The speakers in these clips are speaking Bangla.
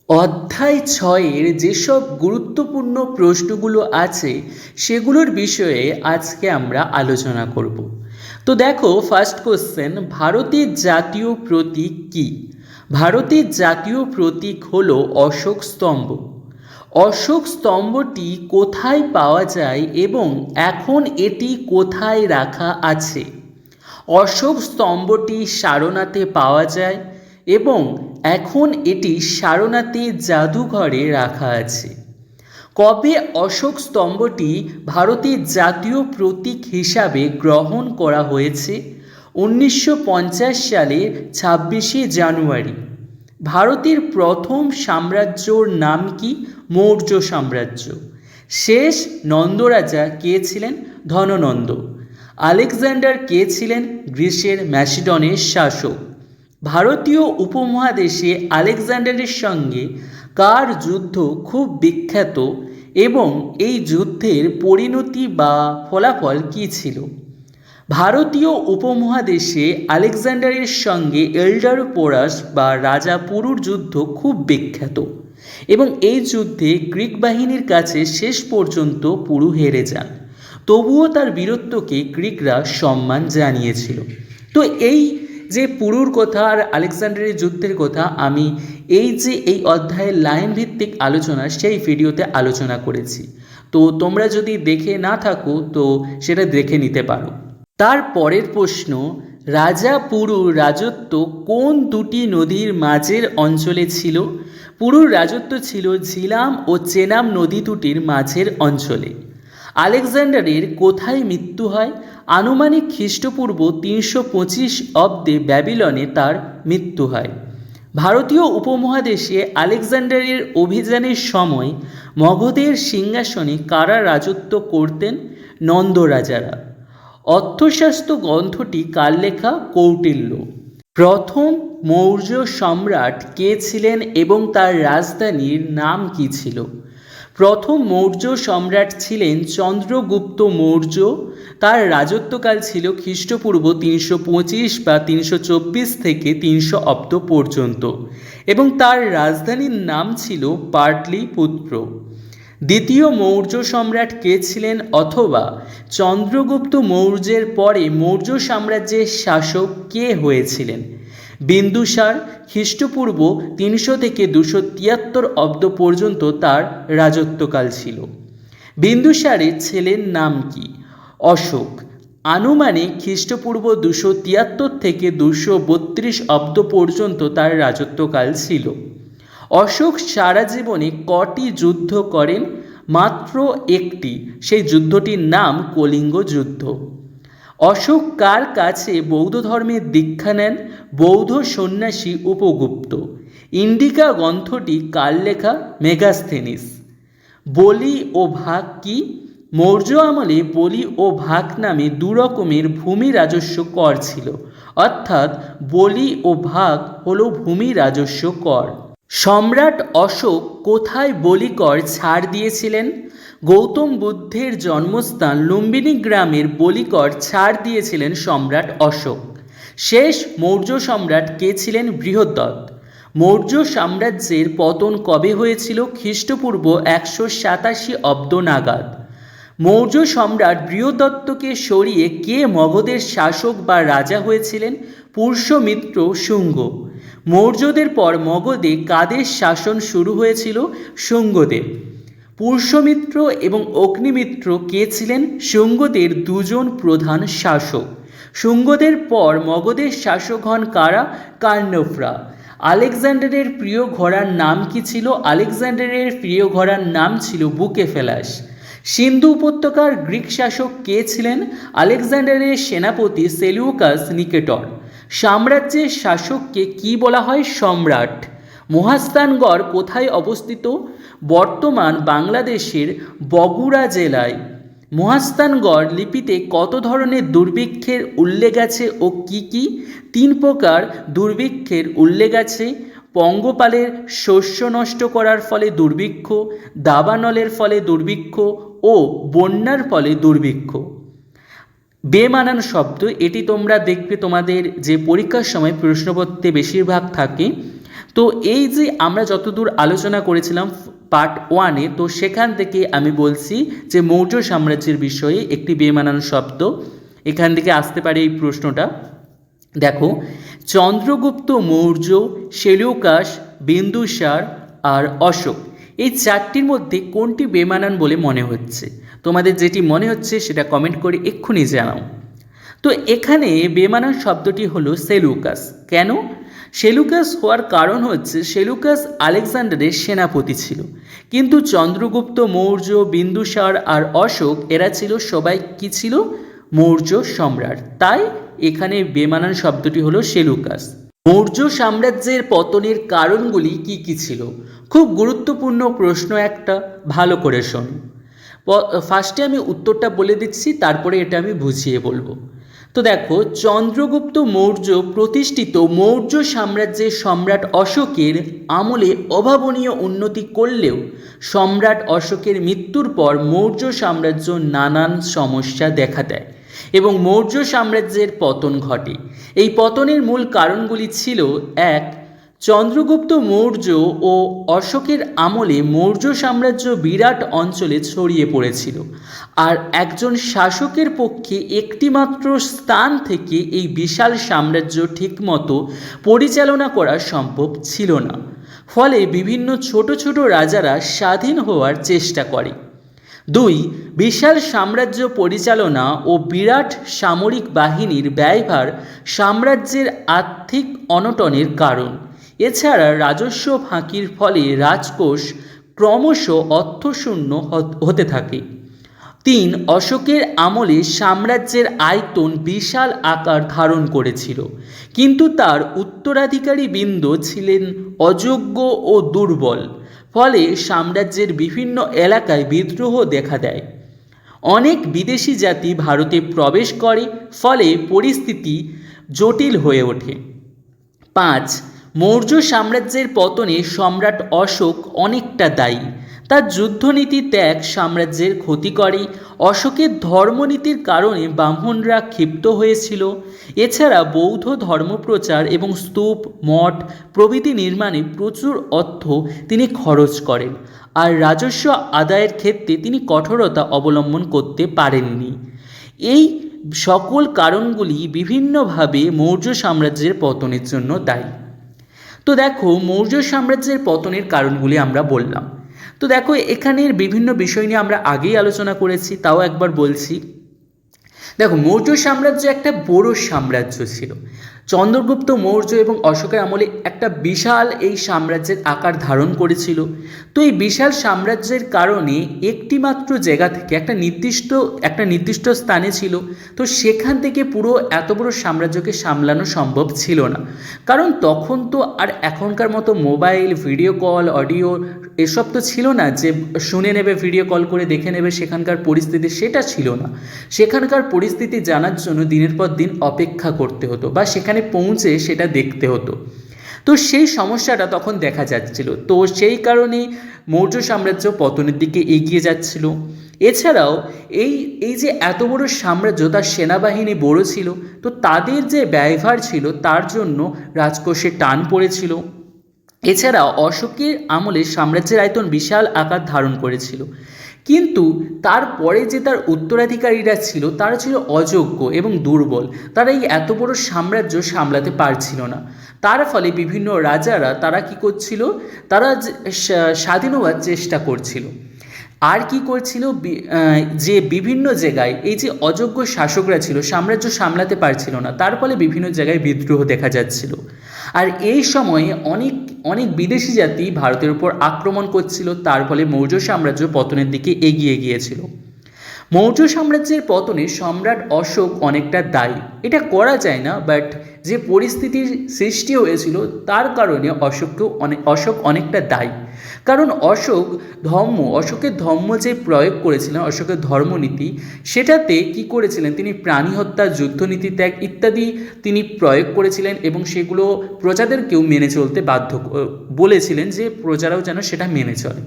অধ্যায় 6-এর যেসব গুরুত্বপূর্ণ প্রশ্নগুলো আছে সেগুলোর বিষয়ে আজকে আমরা আলোচনা করব। তো দেখো, ফার্স্ট কোশ্চেন, ভারতের জাতীয় প্রতীক কী? ভারতের জাতীয় প্রতীক হলো অশোক স্তম্ভ। অশোক স্তম্ভটি কোথায় পাওয়া যায় এবং এখন এটি কোথায় রাখা আছে? অশোক স্তম্ভটি সারনাথে পাওয়া যায় এবং এখন এটি সারনাথে জাদুঘরে রাখা আছে। কবে অশোক স্তম্ভটি ভারতের জাতীয় প্রতীক হিসাবে গ্রহণ করা হয়েছে? 1950 সালের 26শে জানুয়ারি। ভারতের প্রথম সাম্রাজ্যর নাম কি? মৌর্য সাম্রাজ্য। শেষ নন্দরাজা কে ছিলেন? ধননন্দ। আলেকজান্ডার কে ছিলেন? গ্রিসের ম্যাসিডনের শাসক। ভারতীয় উপমহাদেশে আলেকজান্ডারের সঙ্গে কার যুদ্ধ খুব বিখ্যাত এবং এই যুদ্ধের পরিণতি বা ফলাফল কী ছিল? ভারতীয় উপমহাদেশে আলেকজান্ডারের সঙ্গে এল্ডার পোরাস বা রাজা পুরুর যুদ্ধ খুব বিখ্যাত এবং এই যুদ্ধে গ্রিক বাহিনীর কাছে শেষ পর্যন্ত পুরু হেরে যান। তবুও তার বীরত্বকে গ্রিকরা সম্মান জানিয়েছিল। তো এই যে পুরুর কথা আর আলেকজান্ডারের যুদ্ধের কথা আমি এই অধ্যায়ের লাইন ভিত্তিক আলোচনা সেই ভিডিওতে আলোচনা করেছি। তো তোমরা যদি দেখে না থাকো তো সেটা দেখে নিতে পারো। তার পরের প্রশ্ন, রাজা পুরুর রাজত্ব কোন দুটি নদীর মাঝের অঞ্চলে ছিল? পুরুর রাজত্ব ছিল ঝিলাম ও চেনাব নদী দুটির মাঝের অঞ্চলে। আলেকজান্ডারের কোথায় মৃত্যু হয়? আনুমানিক খ্রিস্টপূর্ব 325 অব্দে ব্যাবিলনে তার মৃত্যু হয়। ভারতীয় উপমহাদেশে আলেকজান্ডারের অভিযানের সময় মগধের সিংহাসনে কারা রাজত্ব করতেন? নন্দ রাজারা। অর্থশাস্ত্র গ্রন্থটি কার লেখা? কৌটিল্য। প্রথম মৌর্য সম্রাট কে ছিলেন এবং তার রাজধানীর নাম কী ছিল? প্রথম মৌর্য সম্রাট ছিলেন চন্দ্রগুপ্ত মৌর্য। তার রাজত্বকাল ছিল খ্রিস্টপূর্ব 325 বা 324 থেকে 300 অব্দ পর্যন্ত এবং তার রাজধানীর নাম ছিল পাটলিপুত্র। দ্বিতীয় মৌর্য সম্রাট কে ছিলেন অথবা চন্দ্রগুপ্ত মৌর্যের পরে মৌর্য সাম্রাজ্যের শাসক কে হয়েছিলেন? বিন্দুসার। খ্রিস্টপূর্ব 300 থেকে 273 অব্দ পর্যন্ত তার রাজত্বকাল ছিল। বিন্দুসারের ছেলের নাম কি? অশোক। আনুমানিক খ্রিস্টপূর্ব 273 থেকে 232 অব্দ পর্যন্ত তার রাজত্বকাল ছিল। অশোক সারা জীবনে কটি যুদ্ধ করেন? মাত্র একটি। সেই যুদ্ধটির নাম কলিঙ্গ যুদ্ধ। অশোক কার কাছে বৌদ্ধ ধর্মের দীক্ষা নেন? বৌদ্ধ সন্ন্যাসী উপগুপ্ত। ইন্ডিকা গ্রন্থটি কার লেখা? মেগাস্থেনিস। বলি ও ভাগ কি? মৌর্য আমলে বলি ও ভাগ নামে দু রকমের ভূমি রাজস্ব কর ছিল, অর্থাৎ বলি ও ভাগ হল ভূমি রাজস্ব কর। সম্রাট অশোক কোথায় বলিকর ছাড় দিয়েছিলেন? গৌতম বুদ্ধের জন্মস্থান লুম্বিনী গ্রামের বলিকর ছাড় দিয়েছিলেন সম্রাট অশোক। শেষ মৌর্য সম্রাট কে ছিলেন? বৃহদ্রথ। মৌর্য সাম্রাজ্যের পতন কবে হয়েছিল? খ্রিস্টপূর্ব 187 অব্দ নাগাদ। মৌর্য সম্রাট বৃহদত্তকে সরিয়ে কে মগধের শাসক বা রাজা হয়েছিলেন? পুষ্যমিত্র শুঙ্গ। মৌর্যদের পর মগধে কাদের শাসন শুরু হয়েছিল? শুঙ্গদের। পুষ্যমিত্র এবং অগ্নিমিত্র কে ছিলেন? শুঙ্গদের দুজন প্রধান শাসক। শুঙ্গদের পর মগধের শাসক হন কারা? কার্ণভরা। আলেকজান্ডারের প্রিয় ঘোড়ার নাম কি ছিল? আলেকজান্ডারের প্রিয় ঘোড়ার নাম ছিল বুকেফেলাস। সিন্ধু উপত্যকার গ্রিক শাসক কে ছিলেন? আলেকজান্ডারের সেনাপতি সেলিউকাস নিকেটর। সাম্রাজ্যের শাসককে কি বলা হয়? সম্রাট। মহাস্থানগড় কোথায় অবস্থিত? বর্তমান বাংলাদেশের বগুড়া জেলায়। মহাস্থানগড় লিপিতে কত ধরনের দুর্ভিক্ষের উল্লেখ আছে ও কি কি? 3 প্রকার দুর্ভিক্ষের উল্লেখ আছে। পঙ্গপালের শস্য নষ্ট করার ফলে দুর্ভিক্ষ, দাবানলের ফলে দুর্ভিক্ষ ও বন্যার ফলে দুর্ভিক্ষ। বেমানান শব্দ, এটি তোমরা দেখবে তোমাদের যে পরীক্ষার সময় প্রশ্নপত্রে বেশিরভাগ থাকে। তো এই যে আমরা যতদূর আলোচনা করেছিলাম পার্ট 1-এ, তো সেখান থেকে আমি বলছি যে মৌর্য সাম্রাজ্যের বিষয়ে একটি বেমানান শব্দ এখান থেকে আসতে পারে এই প্রশ্নটা। দেখো, চন্দ্রগুপ্ত মৌর্য, সেলুকাস, বিন্দুসার আর অশোক, এই চারটির মধ্যে কোনটি বেমানান বলে মনে হচ্ছে? তোমাদের যেটি মনে হচ্ছে সেটা কমেন্ট করে এক্ষুনি জানাও। তো এখানে বেমানান শব্দটি হলো সেলুকাস। কেন? সেলুকাস হওয়ার কারণ হচ্ছে সেলুকাস আলেকজান্ডারের সেনাপতি ছিল, কিন্তু চন্দ্রগুপ্ত মৌর্য, বিন্দুসার আর অশোক এরা ছিল সবাই কি ছিল? মৌর্য সম্রাট। তাই এখানে বেমানান শব্দটি হলো সেলুকাস। মৌর্য সাম্রাজ্যের পতনের কারণগুলি কি কি ছিল? খুব গুরুত্বপূর্ণ প্রশ্ন একটা, ভালো করে শোনো। ফার্স্টে আমি উত্তরটা বলে দিচ্ছি, তারপরে এটা আমি বুঝিয়ে বলবো। তো দেখো, চন্দ্রগুপ্ত মৌর্য প্রতিষ্ঠিত মৌর্য সাম্রাজ্যের সম্রাট অশোকের আমলে অভাবনীয় উন্নতি করলেও সম্রাট অশোকের মৃত্যুর পর মৌর্য সাম্রাজ্য নানান সমস্যা দেখা দেয় এবং মৌর্য সাম্রাজ্যের পতন ঘটে। এই পতনের মূল কারণগুলি ছিল: 1. চন্দ্রগুপ্ত মৌর্য ও অশোকের আমলে মৌর্য সাম্রাজ্য বিরাট অঞ্চলে ছড়িয়ে পড়েছিল, আর একজন শাসকের পক্ষে একটিমাত্র স্থান থেকে এই বিশাল সাম্রাজ্য ঠিকমতো পরিচালনা করা সম্ভব ছিল না। ফলে বিভিন্ন ছোট ছোট রাজারা স্বাধীন হওয়ার চেষ্টা করে। 2. বিশাল সাম্রাজ্য পরিচালনা ও বিরাট সামরিক বাহিনীর ব্যয়ভার সাম্রাজ্যের আর্থিক অনটনের কারণ। এছাড়া রাজস্ব ফাঁকির ফলে রাজকোষ ক্রমশ অর্থশূন্য হতে থাকে। 3. অশোকের আমলে সাম্রাজ্যের আয়তন বিশাল আকার ধারণ করেছিল, কিন্তু তার উত্তরাধিকারী বৃন্দ ছিলেন অযোগ্য ও দুর্বল। ফলে সাম্রাজ্যের বিভিন্ন এলাকায় বিদ্রোহ দেখা দেয়। অনেক বিদেশি জাতি ভারতে প্রবেশ করে, ফলে পরিস্থিতি জটিল হয়ে ওঠে। 5. মৌর্য সাম্রাজ্যের পতনে সম্রাট অশোক অনেকটা দায়ী। তার যুদ্ধনীতি ত্যাগ সাম্রাজ্যের ক্ষতি করে। অশোকের ধর্মনীতির কারণে ব্রাহ্মণরা ক্ষিপ্ত হয়েছিল। এছাড়া বৌদ্ধ ধর্মপ্রচার এবং স্তূপ, মঠ প্রভৃতি নির্মাণে প্রচুর অর্থ তিনি খরচ করেন, আর রাজস্ব আদায়ের ক্ষেত্রে তিনি কঠোরতা অবলম্বন করতে পারেননি। এই সকল কারণগুলি বিভিন্নভাবে মৌর্য সাম্রাজ্যের পতনের জন্য দায়ী। তো দেখো, মৌর্য সাম্রাজ্যের পতনের কারণগুলি আমরা বললাম। তো দেখো, এখানের বিভিন্ন বিষয় নিয়ে আমরা আগেই আলোচনা করেছি, তাও একবার বলছি। দেখো, মৌর্য সাম্রাজ্য একটা বড় সাম্রাজ্য ছিল। চন্দ্রগুপ্ত মৌর্য এবং অশোকের আমলে একটা বিশাল এই সাম্রাজ্যের আকার ধারণ করেছিল। তো এই বিশাল সাম্রাজ্যের কারণে একটিমাত্র জায়গা থেকে একটা নির্দিষ্ট স্থানে ছিল, তো সেখান থেকে পুরো এত বড় সাম্রাজ্যকে সামলানো সম্ভব ছিল না। কারণ তখন তো আর এখনকার মতো মোবাইল, ভিডিও কল, অডিও এসব তো ছিল না যে শুনে নেবে, ভিডিও কল করে দেখে নেবে সেখানকার পরিস্থিতি, সেটা ছিল না। সেখানকার পরিস্থিতি জানার জন্য দিনের পর দিন অপেক্ষা করতে হতো বা সেখানে পৌঁছে সেটা দেখতে হতো। তো সেই সমস্যাটা তখন দেখা যাচ্ছিল। তো সেই কারণে মৌর্য সাম্রাজ্য পতনের দিকে এগিয়ে যাচ্ছিল। এছাড়াও এই যে এত বড় সাম্রাজ্য, তার সেনাবাহিনী বড় ছিল, তো তাদের যে ব্যয়ভার ছিল তার জন্য রাজকোষে টান পড়েছিল। এছাড়া অশোকের আমলে সাম্রাজ্যের আয়তন বিশাল আকার ধারণ করেছিল, কিন্তু তারপরে যে তার উত্তরাধিকারীরা ছিল তারা ছিল অযোগ্য এবং দুর্বল। তারা এই এত বড় সাম্রাজ্য সামলাতে পারছিল না। তার ফলে বিভিন্ন রাজারা তারা কি করছিল, তারা স্বাধীন হওয়ার চেষ্টা করছিল। আর কি করছিল, যে বিভিন্ন জায়গায় এই যে অযোগ্য শাসকরা ছিল, সাম্রাজ্য সামলাতে পারছিল না, তার ফলে বিভিন্ন জায়গায় বিদ্রোহ দেখা যাচ্ছিল। আর এই সময়ে অনেক বিদেশি জাতি ভারতের উপর আক্রমণ করছিল, তার ফলে মৌর্য সাম্রাজ্য পতনের দিকে এগিয়ে গিয়েছিল। মৌর্য সাম্রাজ্যের পতনে সম্রাট অশোক অনেকটা দায়ী, এটা করা যায় না, বাট যে পরিস্থিতির সৃষ্টি হয়েছিল তার কারণে অশোক অনেকটা দায়ী। কারণ অশোকের ধর্ম যে প্রয়োগ করেছিলেন, অশোকের ধর্মনীতি, সেটাতে কি করেছিলেন তিনি, প্রাণী হত্যা, যুদ্ধনীতি ত্যাগ ইত্যাদি তিনি প্রয়োগ করেছিলেন এবং সেগুলো প্রজাদেরকেও মেনে চলতে বলেছিলেন যে প্রজারাও যেন সেটা মেনে চলে।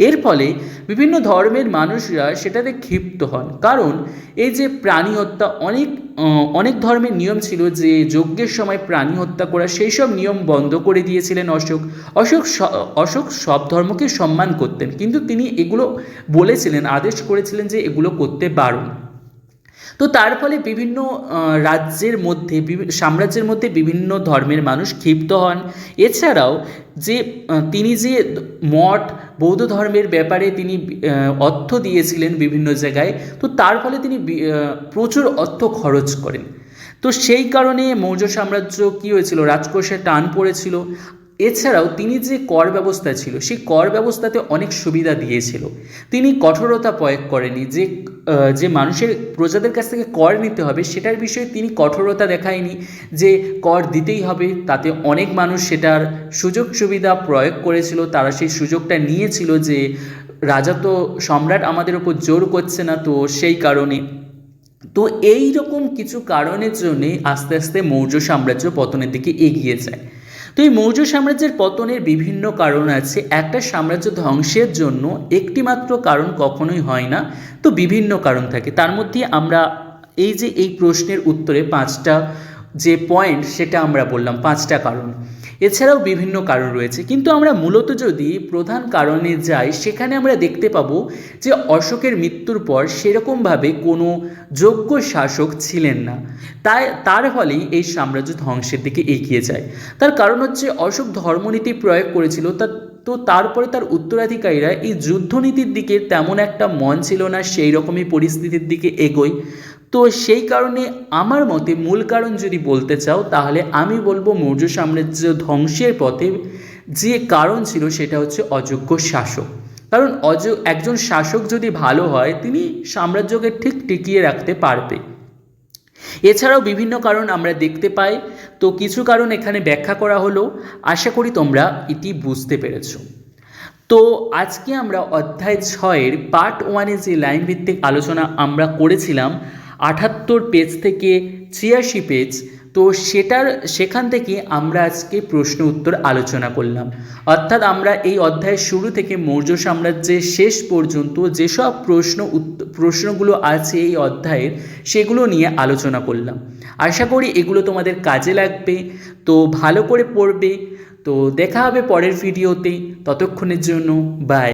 এর ফলে বিভিন্ন ধর্মের মানুষরা সেটাতে ক্ষিপ্ত হন, কারণ এই যে প্রাণী হত্যা, অনেক অনেক ধর্মের নিয়ম ছিল যে যজ্ঞের সময় প্রাণী হত্যা করা, সেই সব নিয়ম বন্ধ করে দিয়েছিলেন অশোক। অশোক সব ধর্মকে সম্মান করতেন, কিন্তু তিনি এগুলো বলেছিলেন, আদেশ করেছিলেন যে এগুলো করতে বারণ। তো তার ফলে বিভিন্ন রাজ্যের মধ্যে সাম্রাজ্যের মধ্যে বিভিন্ন ধর্মের মানুষ ক্ষিপ্ত হন। এছাড়াও যে তিনি যে মঠ বৌদ্ধ ধর্মের ব্যাপারে তিনি অর্থ দিয়েছিলেন বিভিন্ন জায়গায়, তো তার ফলে তিনি প্রচুর অর্থ খরচ করেন। তো সেই কারণে মৌর্য সাম্রাজ্য কী হয়েছিল, রাজকোষে টান পড়েছিল। এছাড়াও তিনি যে কর ব্যবস্থা ছিল, সেই কর ব্যবস্থাতে অনেক সুবিধা দিয়েছিল। তিনি কঠোরতা প্রয়োগ করেনি, যে মানুষের প্রজাদের কাছ থেকে কর নিতে হবে সেটার বিষয়ে তিনি কঠোরতা দেখায়নি যে কর দিতেই হবে। তাতে অনেক মানুষ সেটার সুযোগ সুবিধা প্রয়োগ করেছিল, তারা সেই সুযোগটা নিয়েছিল যে রাজা তো সম্রাট আমাদের ওপর জোর করছে না, তো সেই কারণে। তো এই রকম কিছু কারণের জন্যে আস্তে আস্তে মৌর্য সাম্রাজ্য পতনের দিকে এগিয়ে যায়। তো এই মৌর্য সাম্রাজ্যের পতনের বিভিন্ন কারণ আছে। একটা সাম্রাজ্য ধ্বংসের জন্য একটি মাত্র কারণ কখনোই হয় না, তো বিভিন্ন কারণ থাকে। তার মধ্যে আমরা এই প্রশ্নের উত্তরে 5টা যে পয়েন্ট সেটা আমরা বললাম, 5টা কারণ। এছাড়াও বিভিন্ন কারণ রয়েছে, কিন্তু আমরা মূলত যদি প্রধান কারণে যাই সেখানে আমরা দেখতে পাবো যে অশোকের মৃত্যুর পর সেরকমভাবে কোনো যোগ্য শাসক ছিলেন না, তার ফলেই এই সাম্রাজ্য ধ্বংসের দিকে এগিয়ে যায়। তার কারণ হচ্ছে অশোক ধর্মনীতি প্রয়োগ করেছিল, তো তারপরে তার উত্তরাধিকারীরা এই যুদ্ধনীতির দিকে তেমন একটা মন ছিল না, সেই রকমই পরিস্থিতির দিকে এগোয়। তো সেই কারণে আমার মতে মূল কারণ যদি বলতে চাও তাহলে আমি বলবো মৌর্য সাম্রাজ্য ধ্বংসের পথে যে কারণ ছিল সেটা হচ্ছে অযোগ্য শাসক। কারণ একজন শাসক যদি ভালো হয় তিনি সাম্রাজ্যকে ঠিক টিকিয়ে রাখতে পারবে। এছাড়াও বিভিন্ন কারণ আমরা দেখতে পাই, তো কিছু কারণ এখানে ব্যাখ্যা করা হলো। আশা করি তোমরা এটি বুঝতে পেরেছো। তো আজকে আমরা অধ্যায় 6-এর পার্ট 1-এ যে লাইন ভিত্তিক আলোচনা আমরা করেছিলাম 78 পেজ থেকে 86 পেজ, তো সেখান থেকে আমরা আজকে প্রশ্ন উত্তর আলোচনা করলাম। অর্থাৎ আমরা এই অধ্যায়ের শুরু থেকে মৌর্য সাম্রাজ্যের শেষ পর্যন্ত যেসব প্রশ্নগুলো আছে এই অধ্যায়ের, সেগুলো নিয়ে আলোচনা করলাম। আশা করি এগুলো তোমাদের কাজে লাগবে, তো ভালো করে পড়বে। তো দেখা হবে পরের ভিডিওতে, ততক্ষণের জন্য বাই।